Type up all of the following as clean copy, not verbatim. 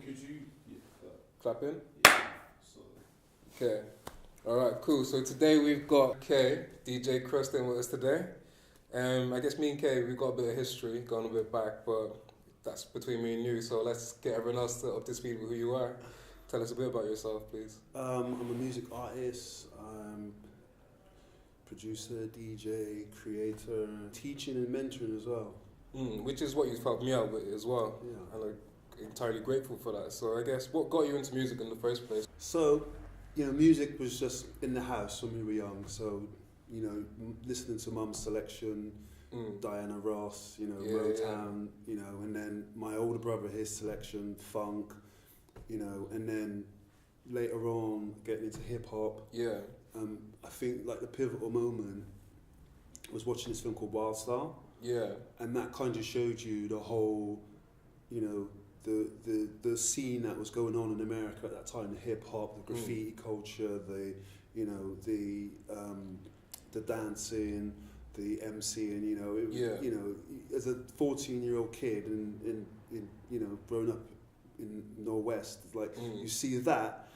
could you Clap in? Yeah. So. Okay. Alright, cool. So today we've got Kay, DJ Krust in with us today. I guess me and Kay, we've got a bit of history, going a bit back, but that's between me and you. So let's get everyone else up to speed with who you are. Tell us a bit about yourself, please. I'm a music artist, producer, DJ, creator, teaching and mentoring as well. Which is what you've helped me out with as well. Yeah. And I'm entirely grateful for that. So I guess, what got you into music in the first place? So, music was just in the house when we were young. So, listening to Mum's selection, Diana Ross, Motown, and then my older brother, his selection, funk, and then later on getting into hip hop. Yeah. I think like the pivotal moment was watching this film called Wild Style. Yeah. And that kind of showed you the whole, the scene that was going on in America at that time, the hip hop, the graffiti culture, the dancing, the MCing, as a 14-year-old kid and growing up in Northwest, like you see that,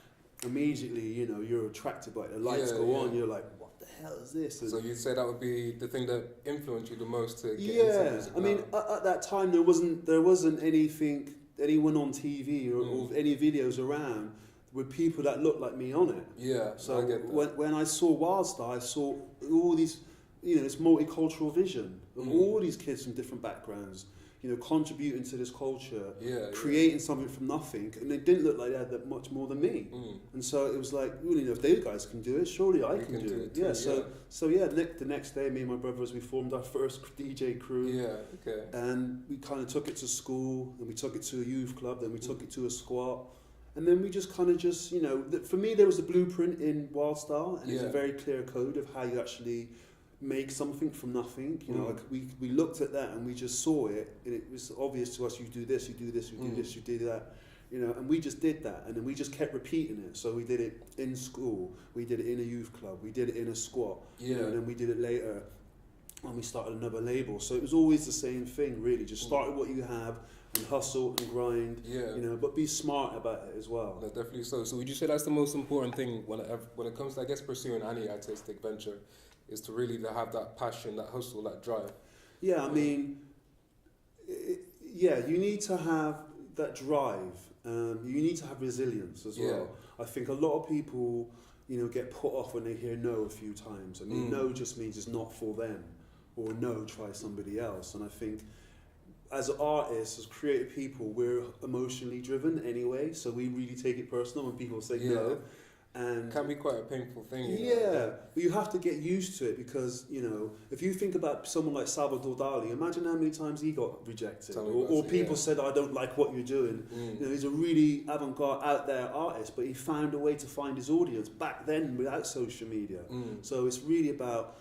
immediately, you're attracted by it. The lights go on, you're like, what the hell is this? And so you'd say that would be the thing that influenced you the most to get into music? I mean, at that time there wasn't anyone on TV or any videos around with people that looked like me on it. Yeah, so I get that. When I saw Wildstar, I saw all these, this multicultural vision of all these kids from different backgrounds, contributing to this culture, creating something from nothing, and they didn't look like they had that much more than me. And so it was like, if those guys can do it, surely I can do it. The next day, me and my brothers, we formed our first DJ crew. Yeah, okay. And we kind of took it to school, and we took it to a youth club, then we took it to a squat. And then we just for me, there was a blueprint in Wildstar, and it's a very clear code of how you actually make something from nothing. Like we looked at that and we just saw it, and it was obvious to us, you do this, you do this, you do this, you do that. And we just did that, and then we just kept repeating it. So we did it in school, we did it in a youth club, we did it in a squat, and then we did it later when we started another label. So it was always the same thing, really. Just start with what you have and hustle and grind, but be smart about it as well. No, definitely so. So would you say that's the most important thing when it comes to, I guess, pursuing any artistic venture, is to really have that passion, that hustle, that drive? Yeah, I mean, you need to have that drive. You need to have resilience as well. I think a lot of people, get put off when they hear no a few times. I mean, no just means it's not for them, or no, try somebody else. And I think as artists, as creative people, we're emotionally driven anyway, so we really take it personal when people say no. And it can be quite a painful thing. But you have to get used to it, because if you think about someone like Salvador Dali, imagine how many times he got rejected, or people said, I don't like what you're doing. He's a really avant-garde, out there artist, but he found a way to find his audience back then without social media. So it's really about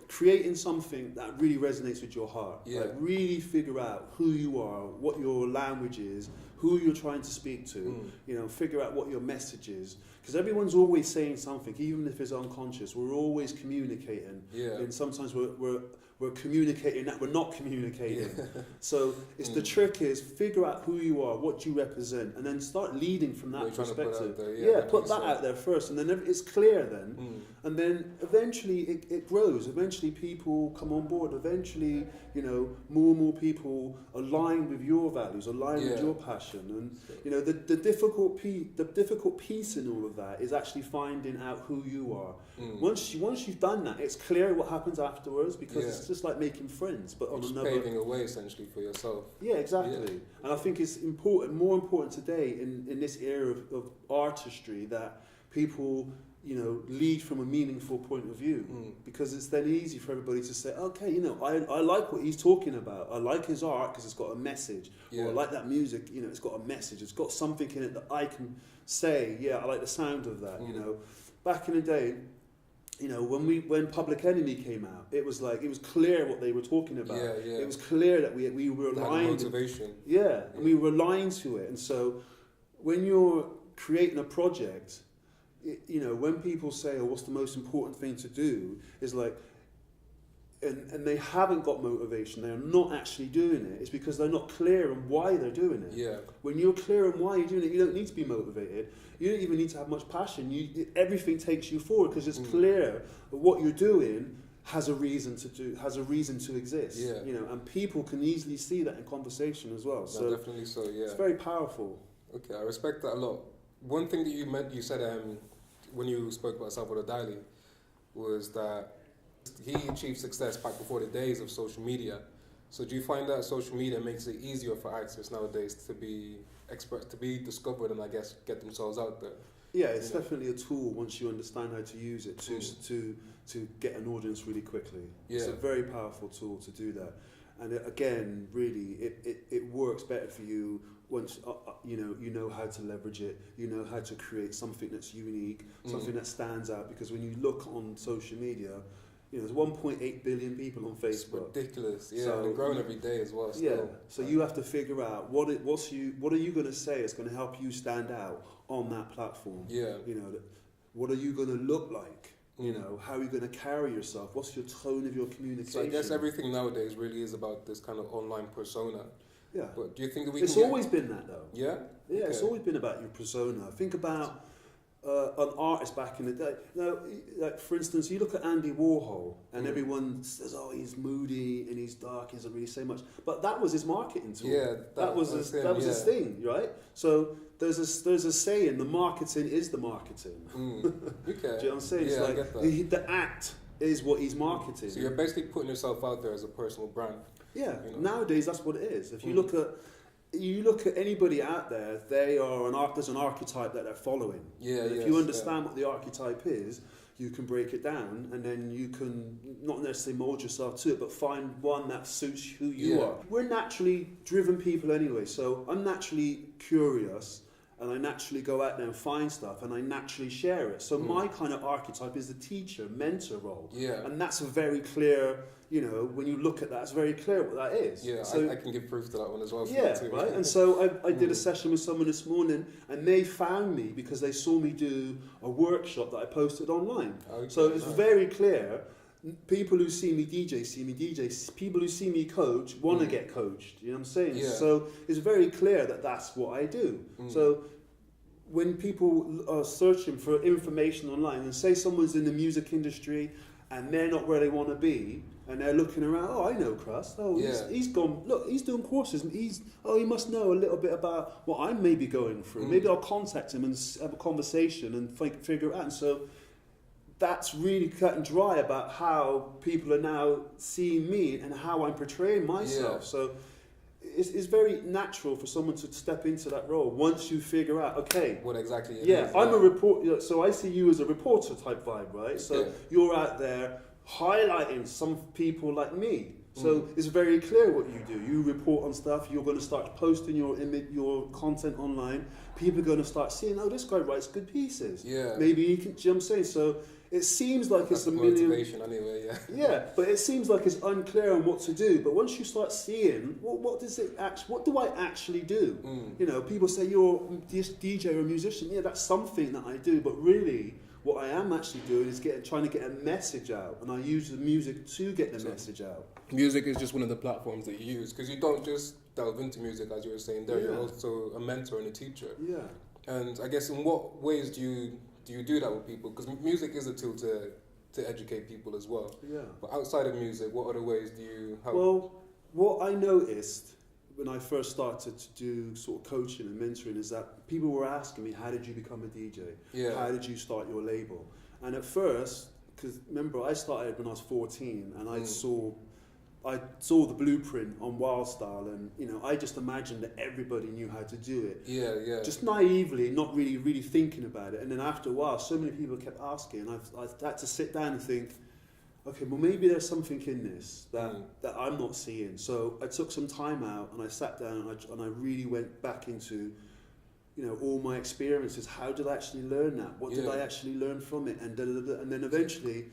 creating something that really resonates with your heart. Like really figure out who you are, what your language is, who you're trying to speak to, figure out what your message is. Because everyone's always saying something, even if it's unconscious. We're always communicating. And sometimes we're communicating that we're not communicating. So it's the trick is figure out who you are, what you represent, and then start leading from that perspective. Put that out there first, and then it's clear then. And then eventually it grows. Eventually people come on board. Eventually, more and more people align with your values, align with your passion. And the difficult piece in all of that is actually finding out who you are. Once you've done that, it's clear what happens afterwards, because it's just like making friends, but on another, paving a way essentially for yourself. Yeah, exactly. And I think it's more important today in this era of artistry, that people lead from a meaningful point of view, because it's then easy for everybody to say, okay, I like what he's talking about. I like his art because it's got a message. Or I like that music, it's got a message. It's got something in it that I can say, I like the sound of that. Back in the day, when Public Enemy came out, it was clear what they were talking about. It was clear that we were aligned. Motivation. And we were aligned to it. And so when you're creating a project, when people say, what's the most important thing to do, is like, and they haven't got motivation, they're not actually doing it, it's because they're not clear on why they're doing it. Yeah. When you're clear on why you're doing it, you don't need to be motivated. You don't even need to have much passion. Everything takes you forward because it's clear that what you're doing has a reason to exist. Yeah. You know, and people can easily see that in conversation as well. So definitely so. Yeah. It's very powerful. Okay, I respect that a lot. One thing that you said when you spoke about Salvador Dali was that he achieved success back before the days of social media. So do you find that social media makes it easier for artists nowadays to be expressed, to be discovered, and I guess get themselves out there? Yeah, it's definitely a tool once you understand how to use it to get an audience really quickly. Yeah. It's a very powerful tool to do that. And again, really, it works better for you once you know how to leverage it. You know how to create something that's unique, something that stands out. Because when you look on social media, you know, there's 1.8 billion people on Facebook. It's ridiculous, yeah, So, and growing every day as well. Yeah, Still. so you have to figure out what are you going to say is going to help you stand out on that platform. Yeah. You know, what are you going to look like? You know, how are you going to carry yourself? What's your tone of your communication? So I guess everything nowadays really is about this kind of online persona. Yeah. But do you think that we It's can always been that though. Yeah? Yeah, Okay. it's always been about your persona. Think about an artist back in the day. Now, like for instance, you look at Andy Warhol, and everyone says, "Oh, he's moody and he's dark. He doesn't really say much." But that was his marketing tool. Yeah, that was his thing, right? So there's a saying: the marketing is the marketing. Okay. Do you know what I'm saying? Yeah, It's like I get that. the act is what he's marketing. So you're basically putting yourself out there as a personal brand. Yeah. You know? Nowadays, that's what it is. If you look at anybody out there, there's an archetype that they're following. Yeah, and if you understand what the archetype is, you can break it down, and then you can not necessarily mold yourself to it, but find one that suits who you are. We're naturally driven people anyway, so I'm naturally curious, and I naturally go out there and find stuff, and I naturally share it. So my kind of archetype is the teacher, mentor role. Yeah. And that's a very clear, you know, when you look at that, it's very clear what that is. Yeah, so, I can give proof to that one as well. yeah, too. right. And so I did a session with someone this morning, and they found me because they saw me do a workshop that I posted online. Okay, so it's nice. very clear. People who see me DJ. People who see me coach want to get coached. You know what I'm saying? Yeah. So it's very clear that that's what I do. So when people are searching for information online, and say someone's in the music industry and they're not where they want to be, and they're looking around, oh, I know Krust. Oh, he's gone. Look, he's doing courses, and he must know a little bit about what I'm maybe going through. Maybe I'll contact him and have a conversation and figure it out. And so that's really cut and dry about how people are now seeing me and how I'm portraying myself. Yeah. So it's very natural for someone to step into that role once you figure out, okay, what exactly it yeah, is. I'm a reporter, so I see you as a reporter type vibe, right? So Yeah. you're out there highlighting some people like me. So it's very clear what you do. You report on stuff. You're going to start posting your content online. People are going to start seeing, oh, this guy writes good pieces. Yeah. Maybe he can. Do you know what I'm saying? So it seems like That's it's a million. motivation anyway. Yeah. Yeah, but it seems like it's unclear on what to do. But once you start seeing, what does it actually? What do I actually do? You know, people say you're this DJ or a musician. Yeah, that's something that I do. But really, what I am actually doing is trying to get a message out, and I use the music to get the message out. Music is just one of the platforms that you use, because you don't just delve into music, as you were saying there. Yeah. You're also a mentor and a teacher. Yeah. And I guess in what ways do you do that with people? Because music is a tool to educate people as well. Yeah. But outside of music, what other ways do you help? Well, what I noticed when I first started to do sort of coaching and mentoring is that people were asking me, how did you become a DJ? Yeah. How did you start your label? And at first, because remember, I started when I was 14, and I saw the blueprint on Wildstyle, and you know, I just imagined that everybody knew how to do it. Yeah, yeah. Just naively, not really thinking about it. And then after a while, so many people kept asking, and I've had to sit down and think, okay, well maybe there's something in this that I'm not seeing. So I took some time out, and I sat down, and I really went back into, you know, all my experiences. How did I actually learn that? What did I actually learn from it? And and then eventually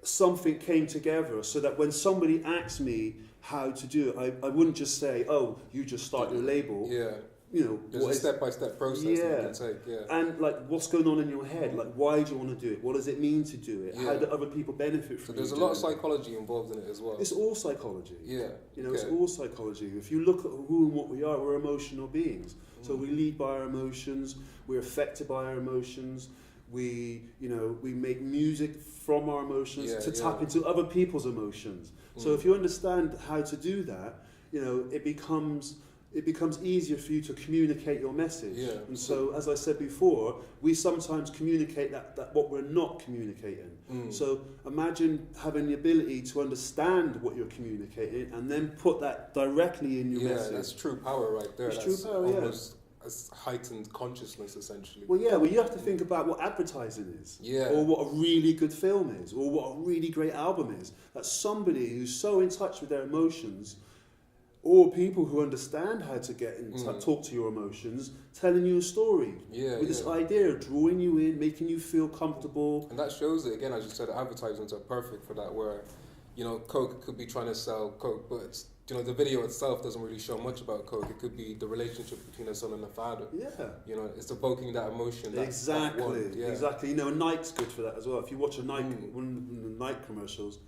something came together so that when somebody asked me how to do it, I wouldn't just say, oh, you just start your label. Yeah. there's a step-by-step process that you can take, and like what's going on in your head, like why do you want to do it, what does it mean to do it, how do other people benefit from it. So there's a lot of psychology involved in it as well. It's all psychology. It's all psychology. If you look at who and what we are, we're emotional beings. So we lead by our emotions, we're affected by our emotions, we make music from our emotions to tap into other people's emotions. So if you understand how to do that, it becomes easier for you to communicate your message. And so, as I said before, we sometimes communicate that what we're not communicating. So imagine having the ability to understand what you're communicating and then put that directly in your message. Yeah, that's true power right there. It's that's true power, almost a heightened consciousness, essentially. Well, you have to think about what advertising is, or what a really good film is, or what a really great album is. That's somebody who's so in touch with their emotions, or people who understand how to get in talk to your emotions, telling you a story with this idea of drawing you in, making you feel comfortable. And that shows it, again, as you said, advertisements are perfect for that, where, Coke could be trying to sell Coke, but, the video itself doesn't really show much about Coke. It could be the relationship between a son and a father. It's evoking that emotion. Exactly. Nike's good for that as well. If you watch one of the Nike commercials,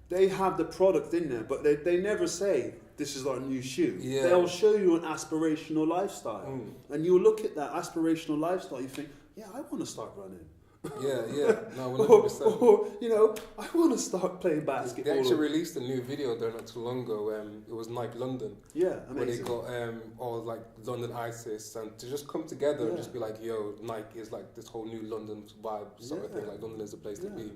they have the product in there, but they never say, this is our new shoe. They'll show you an aspirational lifestyle. And you'll look at that aspirational lifestyle, you think, I want to start running. No, 100%. Or, I want to start playing basketball. They actually released a new video there not too long ago. It was Nike London. Amazing. Where they got all like London ISIS and to just come together and just be like, Nike is like this whole new London vibe sort of thing. Like London is the place to be.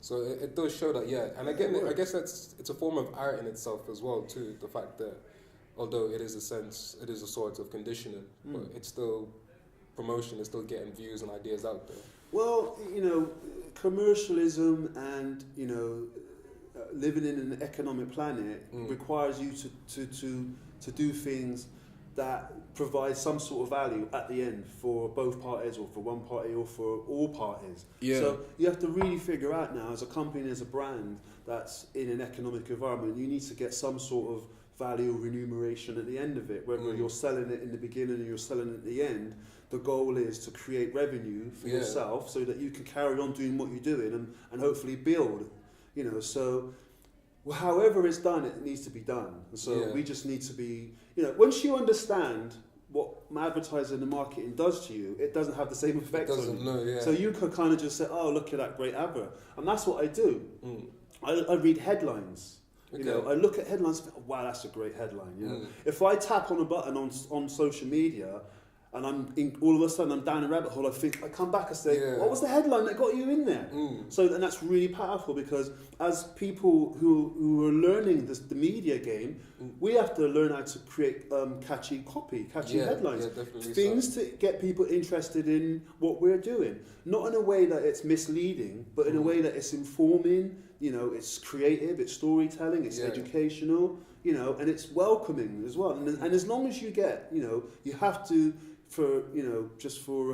So it does show that, and again, I guess it's a form of art in itself as well too. The fact that although it is a sort of conditioning, but it's still promotion, it's still getting views and ideas out there. Well, commercialism and living in an economic planet requires you to do things that provide some sort of value at the end for both parties, or for one party, or for all parties. So you have to really figure out now, as a company, as a brand that's in an economic environment, you need to get some sort of value or remuneration at the end of it, whether you're selling it in the beginning or you're selling it at the end. The goal is to create revenue for yourself so that you can carry on doing what you're doing and hopefully build, so however it's done, it needs to be done. So we just need to be, once you understand what advertising and marketing does to you, it doesn't have the same effect on you. So you can kind of just say, oh, look at that great advert. And that's what I do. I read headlines. I look at headlines and think, oh, wow, that's a great headline. If I tap on a button on social media and all of a sudden I'm down a rabbit hole, I come back and say, what was the headline that got you in there? And that's really powerful, because as people who are learning the media game, we have to learn how to create catchy headlines, things to get people interested in what we're doing, not in a way that it's misleading, but in a way that it's informing. It's creative, it's storytelling, it's educational, and it's welcoming as well. And as long as you get, you have to, just for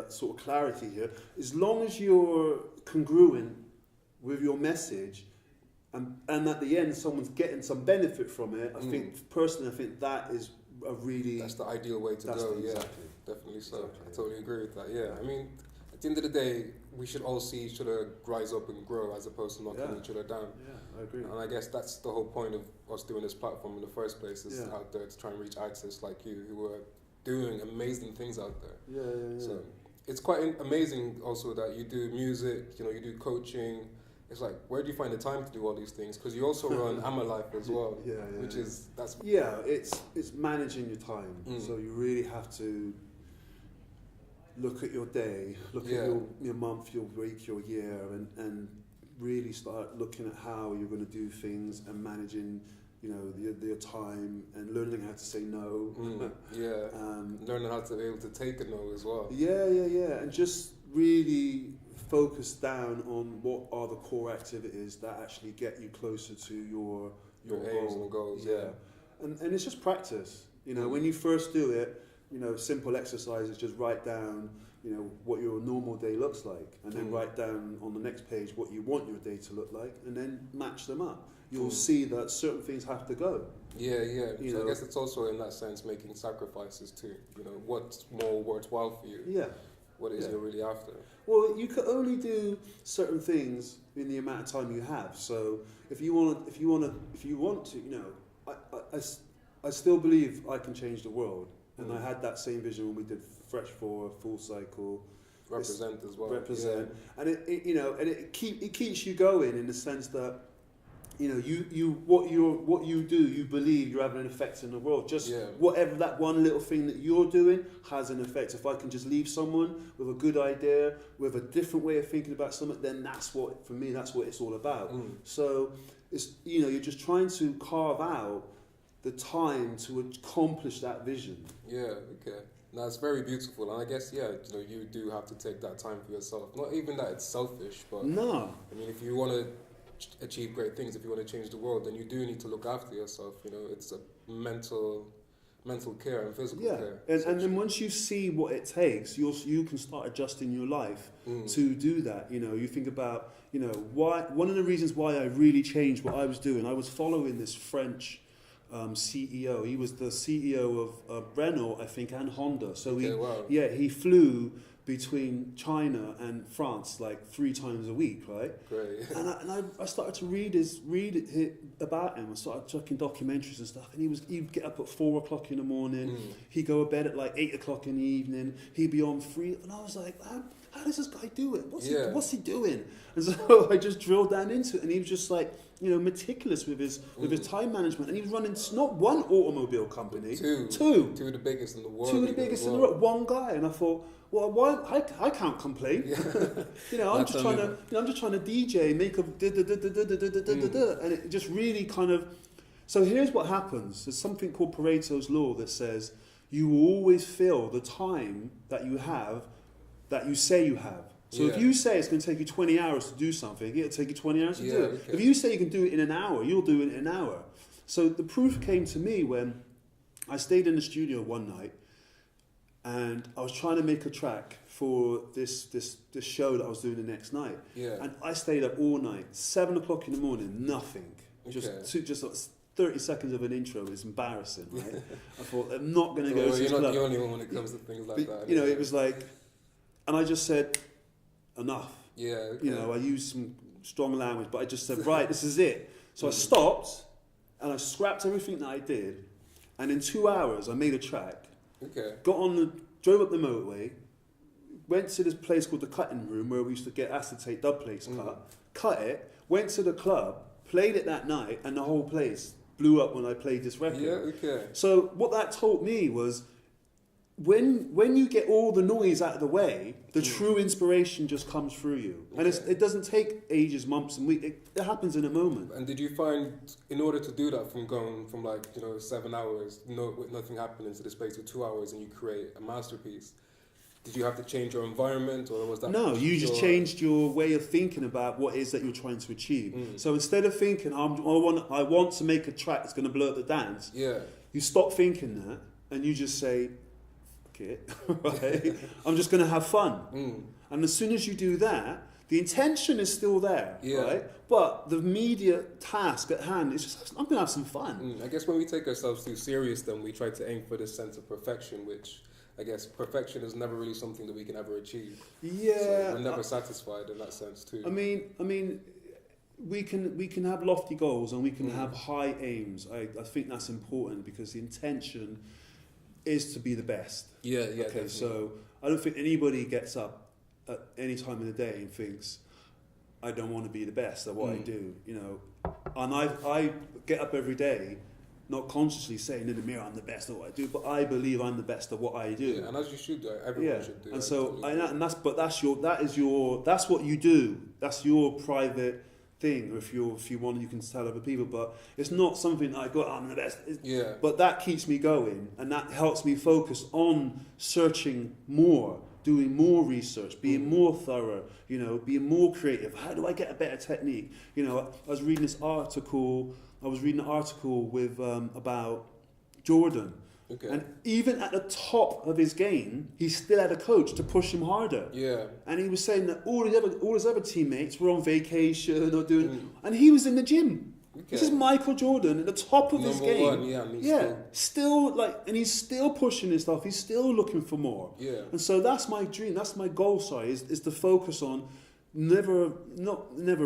sort of clarity here, as long as you're congruent with your message, and at the end someone's getting some benefit from it, I think that is that's the ideal way to go. Definitely so. Exactly. I totally agree with that. I mean, at the end of the day, we should all see each other rise up and grow, as opposed to knocking each other down. I agree. And I guess that's the whole point of us doing this platform in the first place, is out there to try and reach artists like you who are doing amazing things out there. So it's quite amazing also that you do music, you do coaching. It's like, where do you find the time to do all these things? Because you also run Life as well, it's managing your time. So you really have to look at your day, look at your month, your week, your year, and really start looking at how you're going to do things and managing, your time, and learning how to say no. Learning how to be able to take a no as well. And just really focus down on what are the core activities that actually get you closer to your aims and goals. And it's just practice. When you first do it, simple exercises, just write down, what your normal day looks like, and then write down on the next page what you want your day to look like, and then match them up. you'll see that certain things have to go. Yeah. So I guess it's also in that sense making sacrifices too. You know, what's more worthwhile for you? Yeah. What is you're really after? Well, you can only do certain things in the amount of time you have. So if you want to, you know, I still believe I can change the world, and I had that same vision when we did Fresh 4, Full Cycle. Represent as well. Represent, and it keeps you going in the sense that, you know, what you do, you believe you're having an effect in the world. Just whatever that one little thing that you're doing has an effect. If I can just leave someone with a good idea, with a different way of thinking about something, then that's what it's all about. So it's, you know, you're just trying to carve out the time to accomplish that vision. Yeah. Okay. That's very beautiful, and I guess you know, you do have to take that time for yourself. Not even that it's selfish, but no. I mean, if you want to achieve great things, if you want to change the world, then you do need to look after yourself. You know, it's a mental care and physical care. And then once you see what it takes, you can start adjusting your life to do that. You know, you think about, you know, one of the reasons why I really changed what I was doing. I was following this French CEO. He was the CEO of Renault, I think, and Honda. So he flew between China and France like 3 times a week, right? Great. And I started to read about him. I started checking documentaries and stuff. And he'd get up at 4 o'clock in the morning. He'd go to bed at like 8 o'clock in the evening. He'd be on free. And I was like, how does this guy do it? What's he doing? And so I just drilled down into it. And he was just like, you know, meticulous with his time management. And he was running not one automobile company, two of the biggest in the world. Two of the biggest in the world. One guy. And I thought, well, why? I can't complain. You know, I'm just trying to DJ, make a and it just really kind of. So here's what happens. There's something called Paretos Law that says you will always fill the time that you have, that you say you have. So if you say it's going to take you 20 hours to do something, it'll take you 20 hours to do it. Okay. If you say you can do it in an hour, you'll do it in an hour. So the proof came to me when I stayed in the studio one night. And I was trying to make a track for this show that I was doing the next night. Yeah. And I stayed up all night, 7 o'clock in the morning, nothing. Okay. Just like 30 seconds of an intro is embarrassing, right? I thought, I'm not going to go to this club. You're not the only one when it comes to things like that. You know, it was like, and I just said, enough. Yeah. Okay. You know, I used some strong language, but I just said, right, this is it. So I stopped, and I scrapped everything that I did, and in 2 hours I made a track. Okay. Drove up the motorway, went to this place called the Cutting Room where we used to get acetate dub plates cut it, went to the club, played it that night, and the whole place blew up when I played this record. Yeah, okay. So what that taught me was when you get all the noise out of the way, the true inspiration just comes through you. Okay. And it doesn't take ages, months and weeks. It happens in a moment. And did you find, in order to do that, from going from 7 hours, with nothing happening, to the space of 2 hours, and you create a masterpiece, did you have to change your environment, or was that... No, you just changed your way of thinking about what it is that you're trying to achieve. So instead of thinking, I want to make a track that's going to blow up the dance, you stop thinking that, and you just say... right? I'm just going to have fun. And as soon as you do that, the intention is still there, right? But the immediate task at hand is just, I'm going to have some fun. I guess when we take ourselves too serious, then we try to aim for this sense of perfection, which I guess perfection is never really something that we can ever achieve. Yeah. So we're never satisfied in that sense too. I mean, we can have lofty goals and we can have high aims. I think that's important because the intention is to be the best. Yeah. Okay, definitely. So I don't think anybody gets up at any time of the day and thinks, I don't want to be the best at what I do, you know. And I get up every day, not consciously saying in the mirror I'm the best at what I do, but I believe I'm the best at what I do. Yeah, and as you should do, everyone should do. And so that's what you do. That's your private thing. If you want, you can tell other people, but it's not something that I go, I'm the best. But that keeps me going, and that helps me focus on searching more, doing more research, being more thorough, you know, being more creative. How do I get a better technique? You know, I was reading an article with about Jordan. Okay. And even at the top of his game, he still had a coach to push him harder. Yeah. And he was saying that all his other teammates were on vacation or doing, and he was in the gym This is Michael Jordan at the top of his game. Number one, still like, and he's still pushing his stuff. He's still looking for more. Yeah. And so that's my dream. That's my goal. Sorry, is to focus on never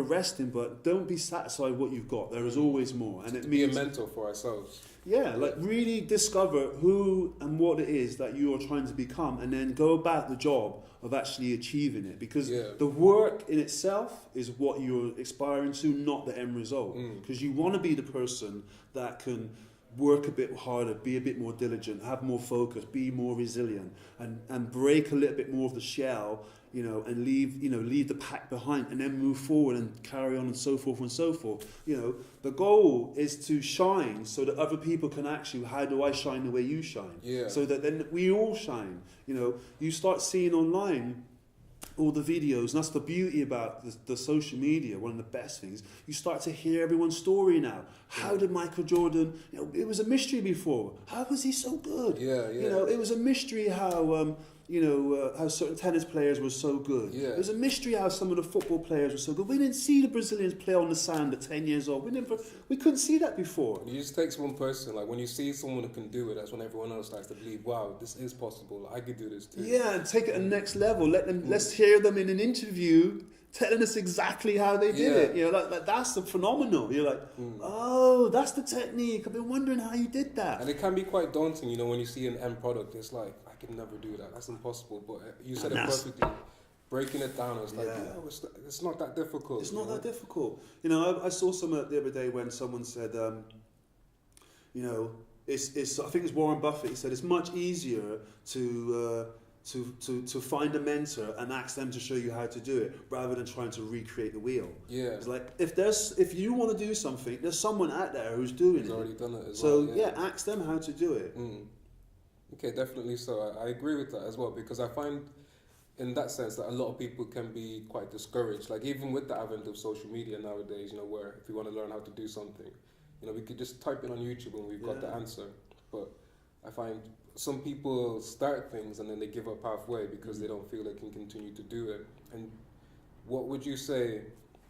resting, but don't be satisfied with what you've got. There is always more, and it means be a mentor for ourselves. Yeah, like really discover who and what it is that you are trying to become, and then go about the job of actually achieving it. Because the work in itself is what you're aspiring to, not the end result. Because you want to be the person that can work a bit harder, be a bit more diligent, have more focus, be more resilient, and break a little bit more of the shell, and leave the pack behind, and then move forward and carry on, and so forth and so forth. The goal is to shine so that other people can actually, how do I shine the way you shine? Yeah. So that then we all shine. You start seeing online all the videos, and that's the beauty about the social media. One of the best things, you start to hear everyone's story now. How did Michael Jordan? It was a mystery before. How was he so good? It was a mystery how how certain tennis players were so good. Yeah. It was a mystery how some of the football players were so good. We didn't see the Brazilians play on the sand at 10 years old. We couldn't see that before. You just takes one person. Like when you see someone who can do it, that's when everyone else starts to believe, wow, this is possible. I could do this too. Yeah, and take it to the next level. Let's hear them in an interview telling us exactly how they did it. Like that's the phenomenal. You're like, oh, that's the technique. I've been wondering how you did that. And it can be quite daunting, when you see an end product. It's like, I can never do that. That's impossible. But you said it perfectly. Breaking it down, it's like, it's not that difficult. It's not that difficult. I saw some the other day when someone said, it's I think it's Warren Buffett. He said it's much easier to find a mentor and ask them to show you how to do it rather than trying to recreate the wheel. Yeah. It's like if you want to do something, there's someone out there who's doing it. Who's already done it as well. So ask them how to do it. Okay, definitely so. I agree with that as well, because I find in that sense that a lot of people can be quite discouraged. Like even with the advent of social media nowadays, where if we want to learn how to do something, we could just type it on YouTube and we've got the answer. But I find some people start things and then they give up halfway because they don't feel they can continue to do it. And what would you say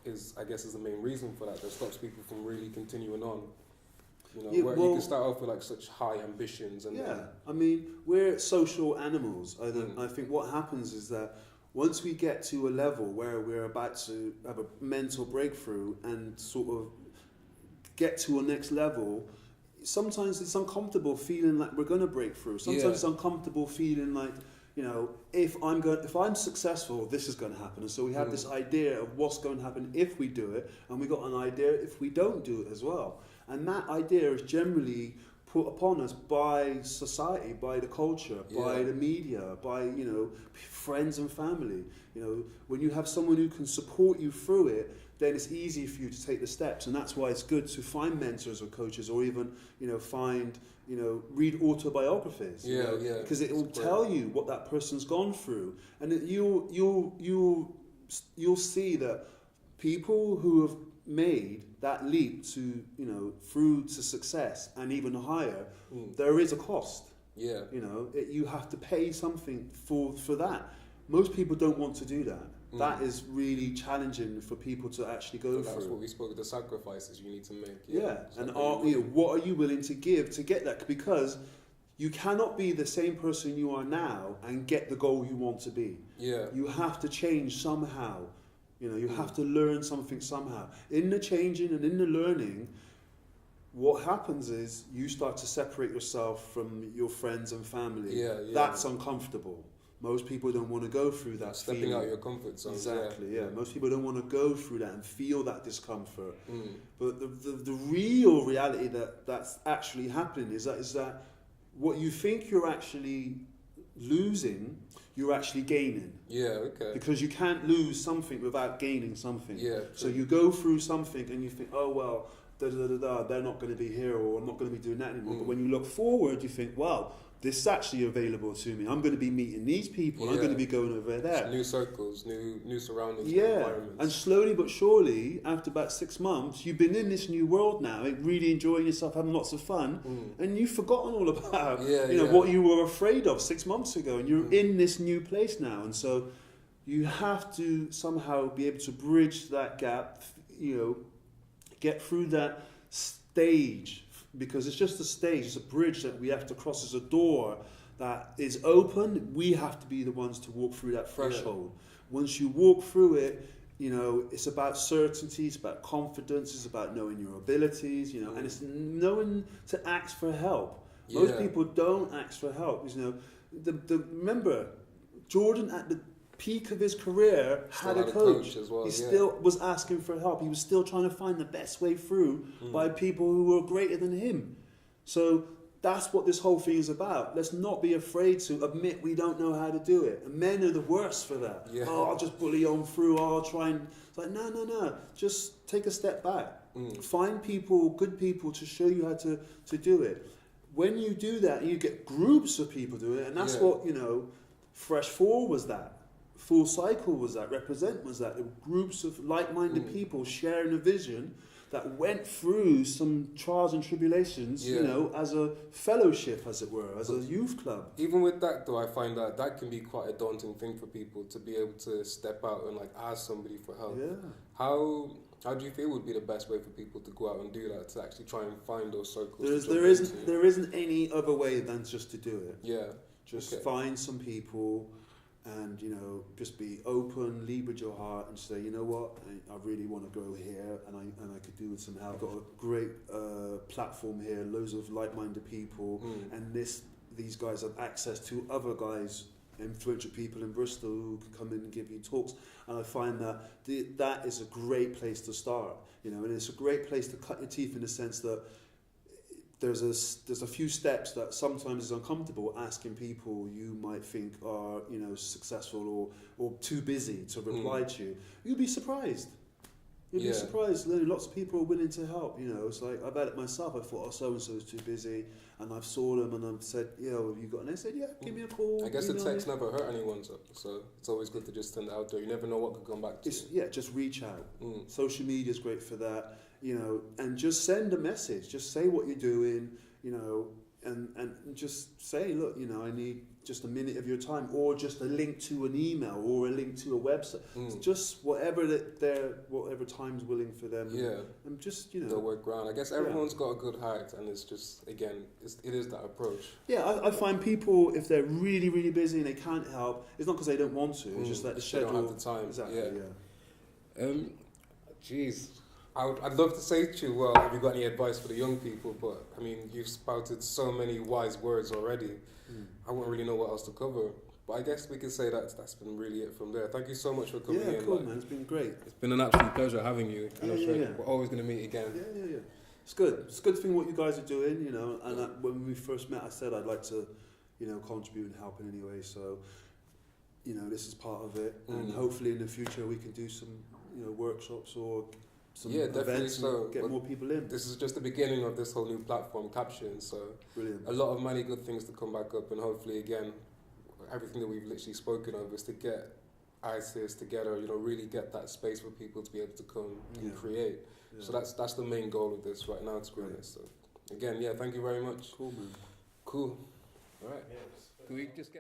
is the main reason for that stops people from really continuing on? You can start off with like such high ambitions. I mean, we're social animals. I think what happens is that once we get to a level where we're about to have a mental breakthrough and sort of get to a next level, sometimes it's uncomfortable feeling like we're going to break through. Sometimes it's uncomfortable feeling like, if I'm successful, this is going to happen. And so we have this idea of what's going to happen if we do it, and we got an idea if we don't do it as well. And that idea is generally put upon us by society, by the culture, by the media, by friends and family. When you have someone who can support you through it, then it's easy for you to take the steps. And that's why it's good to find mentors or coaches, or even read autobiographies. Because it will tell you what that person's gone through, and you'll see that people who have made that leap to through to success and even higher, there is a cost. You have to pay something for that. Most people don't want to do that. That is really challenging for people to actually go through. That's what we spoke of, the sacrifices you need to make. And what are you willing to give to get that? Because you cannot be the same person you are now and get the goal you want to be. You have to change somehow. You have to learn something somehow. In the changing and in the learning, what happens is you start to separate yourself from your friends and family. That's uncomfortable. Most people don't want to go through that. Stepping out your comfort zone. Exactly, Most people don't want to go through that and feel that discomfort. But the real reality that's actually happening is that what you think you're actually losing, you're actually gaining. Because you can't lose something without gaining something. So you go through something and you think, oh well, they're not going to be here, or I'm not going to be doing that anymore. But when you look forward, you think, wow, this is actually available to me. I'm going to be meeting these people. I'm going to be going over there. New circles, new surroundings, new environments. And slowly but surely, after about 6 months, you've been in this new world now, really enjoying yourself, having lots of fun, and you've forgotten all about what you were afraid of 6 months ago, and you're in this new place now. And so you have to somehow be able to bridge that gap, get through that stage, because it's just a stage, it's a bridge that we have to cross, as a door that is open. We have to be the ones to walk through that threshold. Once you walk through it, it's about certainty, it's about confidence, it's about knowing your abilities, and it's knowing to ask for help. Most people don't ask for help. Remember, Jordan at the peak of his career had a coach as well. He still was asking for help. He was still trying to find the best way through by people who were greater than him. So that's what this whole thing is about. Let's not be afraid to admit we don't know how to do it. And men are the worst for that. Yeah. Oh, I'll just bully on through. Oh, I'll try and... It's like, no. Just take a step back. Find people, good people, to show you how to do it. When you do that, you get groups of people doing it. And that's what, Fresh 4 was that. Full Cycle was that. Represent was that. There were groups of like-minded people sharing a vision that went through some trials and tribulations, as a fellowship, as it were, as a youth club. Even with that, though, I find that can be quite a daunting thing for people to be able to step out and ask somebody for help. Yeah. How do you feel would be the best way for people to go out and do that, to actually try and find those circles? There isn't any other way than just to do it. Yeah. Just find some people. And just be open, lead with your heart, and say, you know what, I really want to go here, and I could do with some help. I've got a great platform here, loads of like-minded people, and these guys have access to other guys, influential people in Bristol who can come in and give you talks. And I find that that is a great place to start, and it's a great place to cut your teeth, in the sense that there's a few steps that sometimes is uncomfortable, asking people you might think are successful or too busy to reply to you. You'd be surprised. You'd be surprised. Lots of people are willing to help. It's like, I've had it myself. I thought, so and so is too busy, and I've saw them and I've said, have you got? And they said, give me a call. I guess the text never hurt anyone, so it's always good to just send it out there. You never know what could come back to you. Just reach out. Social media is great for that. And just send a message. Just say what you're doing, and just say, look, I need just a minute of your time, or just a link to an email, or a link to a website. Just whatever time's willing for them. Yeah. And just, they'll work around. I guess everyone's got a good heart, and it's just, again, it is that approach. Yeah, I find people, if they're really, really busy and they can't help, it's not because they don't want to. It's just that the schedule. They don't have the time. Exactly. Jeez. I'd love to say to you, well, have you got any advice for the young people? But, I mean, you've spouted so many wise words already. I wouldn't really know what else to cover. But I guess we can say that's been really it from there. Thank you so much for coming in. Yeah, cool, man. It's been great. It's been an absolute pleasure having you. We're always going to meet again. Yeah. It's good. It's a good thing what you guys are doing, and when we first met, I said I'd like to, contribute and help in any way. So, this is part of it. And hopefully in the future we can do some, workshops or some events and get more people in. This is just the beginning of this whole new platform, Caption. So brilliant. A lot of many good things to come back up, and hopefully again, everything that we've literally spoken of is to get ISIS together, really get that space for people to be able to come and create. Yeah. So that's the main goal of this right now, to be honest. So again, thank you very much. Cool, man. Cool. All right. Can we just get